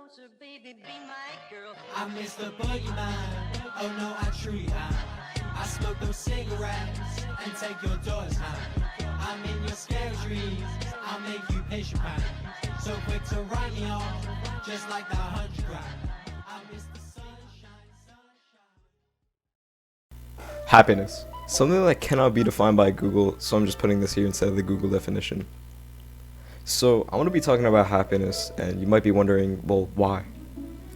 closer, baby, be my girl. I miss the boogeyman. Oh no, I truly am. I smoke those cigarettes and take your daughter's hand. I'm in your scary dreams. I'll make you patient man. So quick to write me off, just like that 100 grand. I miss the sunshine. Happiness. Something that cannot be defined by Google, so I'm just putting this here instead of the Google definition. So I want to be talking about happiness, and you might be wondering, well, why?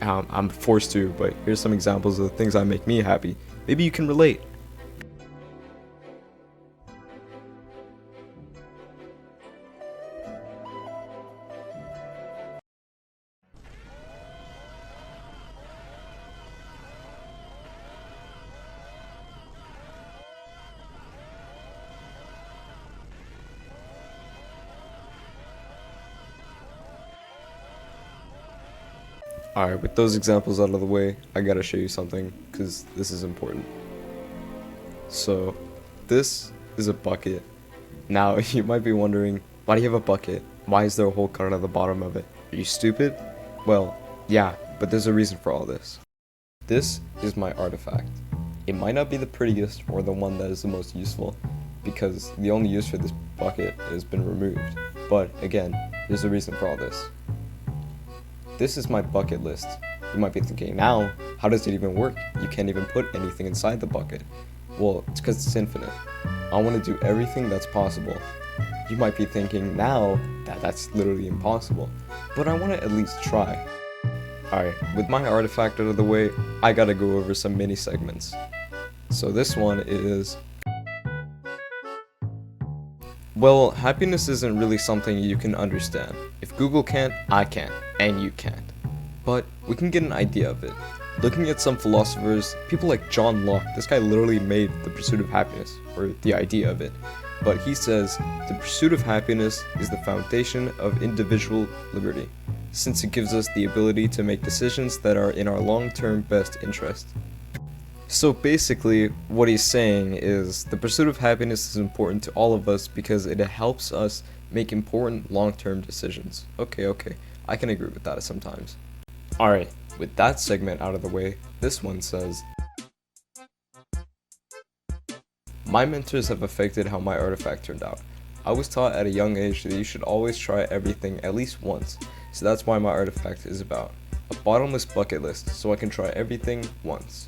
I'm forced to, but here's some examples of the things that make me happy. Maybe you can relate. Alright, with those examples out of the way, I gotta show you something, because this is important. So, this is a bucket. Now, you might be wondering, why do you have a bucket? Why is there a hole cut out of the bottom of it? Are you stupid? Well, yeah, but there's a reason for all this. This is my artifact. It might not be the prettiest or the one that is the most useful, because the only use for this bucket has been removed. But, again, there's a reason for all this. This is my bucket list. You might be thinking, now, how does it even work? You can't even put anything inside the bucket. Well, it's because it's infinite. I want to do everything that's possible. You might be thinking now that that's literally impossible, but I want to at least try. Alright, with my artifact out of the way, I gotta go over some mini segments. So this one is... Well, happiness isn't really something you can understand. If Google can't, I can't, and you can't. But we can get an idea of it. Looking at some philosophers, people like John Locke, this guy literally made the pursuit of happiness, or the idea of it. But he says, the pursuit of happiness is the foundation of individual liberty, since it gives us the ability to make decisions that are in our long-term best interest. So basically, what he's saying is the pursuit of happiness is important to all of us because it helps us make important long-term decisions. Okay, I can agree with that sometimes. Alright, with that segment out of the way, this one says, my mentors have affected how my artifact turned out. I was taught at a young age that you should always try everything at least once, so that's why my artifact is about. A bottomless bucket list, so I can try everything once.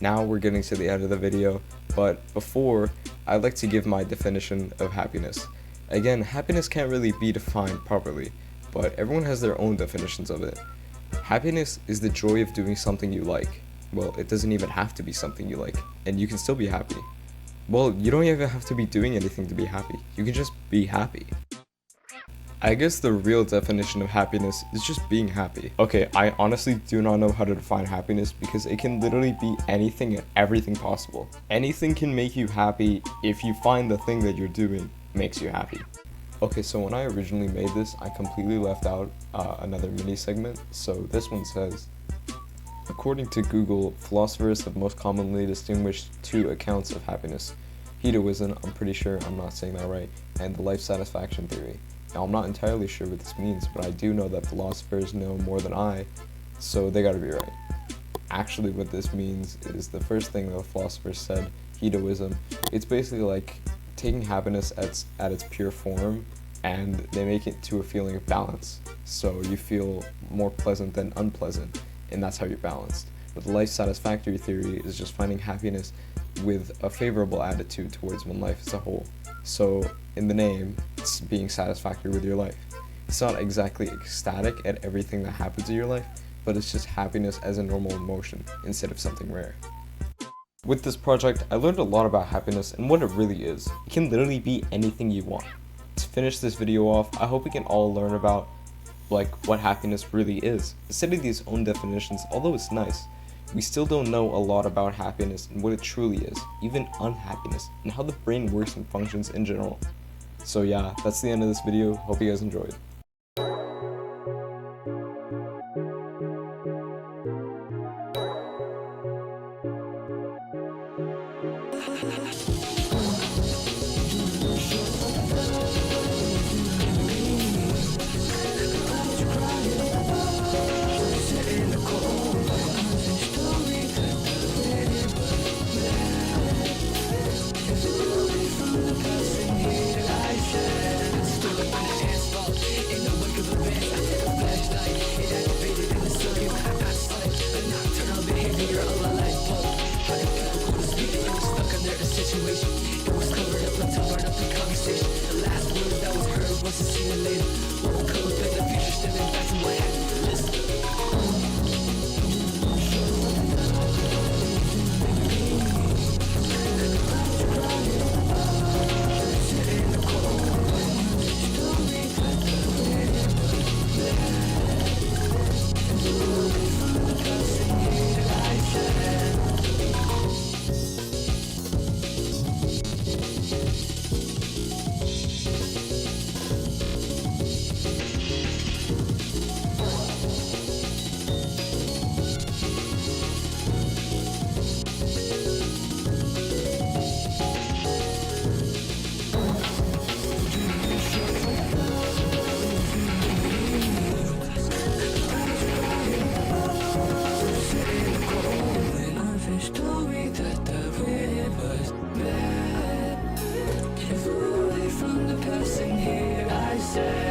Now we're getting to the end of the video, but before, I'd like to give my definition of happiness. Again, happiness can't really be defined properly, but everyone has their own definitions of it. Happiness is the joy of doing something you like. Well, it doesn't even have to be something you like, and you can still be happy. Well, you don't even have to be doing anything to be happy. You can just be happy. I guess the real definition of happiness is just being happy. Okay, I honestly do not know how to define happiness because it can literally be anything and everything possible. Anything can make you happy if you find the thing that you're doing makes you happy. Okay, so when I originally made this, I completely left out another mini segment. So this one says, according to Google, philosophers have most commonly distinguished two accounts of happiness. Hedonism, I'm pretty sure I'm not saying that right, and the life satisfaction theory. Now, I'm not entirely sure what this means, but I do know that philosophers know more than I, so they gotta be right. Actually, what this means is the first thing the philosophers said, hedonism, it's basically like taking happiness at its pure form, and they make it to a feeling of balance. So you feel more pleasant than unpleasant, and that's how you're balanced. But the life satisfactory theory is just finding happiness with a favorable attitude towards one life as a whole. So, in the name, it's being satisfactory with your life. It's not exactly ecstatic at everything that happens in your life, but it's just happiness as a normal emotion instead of something rare. With this project, I learned a lot about happiness and what it really is. It can literally be anything you want. To finish this video off, I hope we can all learn about what happiness really is. Instead of these own definitions, although it's nice, we still don't know a lot about happiness and what it truly is, even unhappiness, and how the brain works and functions in general. So yeah, that's the end of this video. Hope you guys enjoyed. say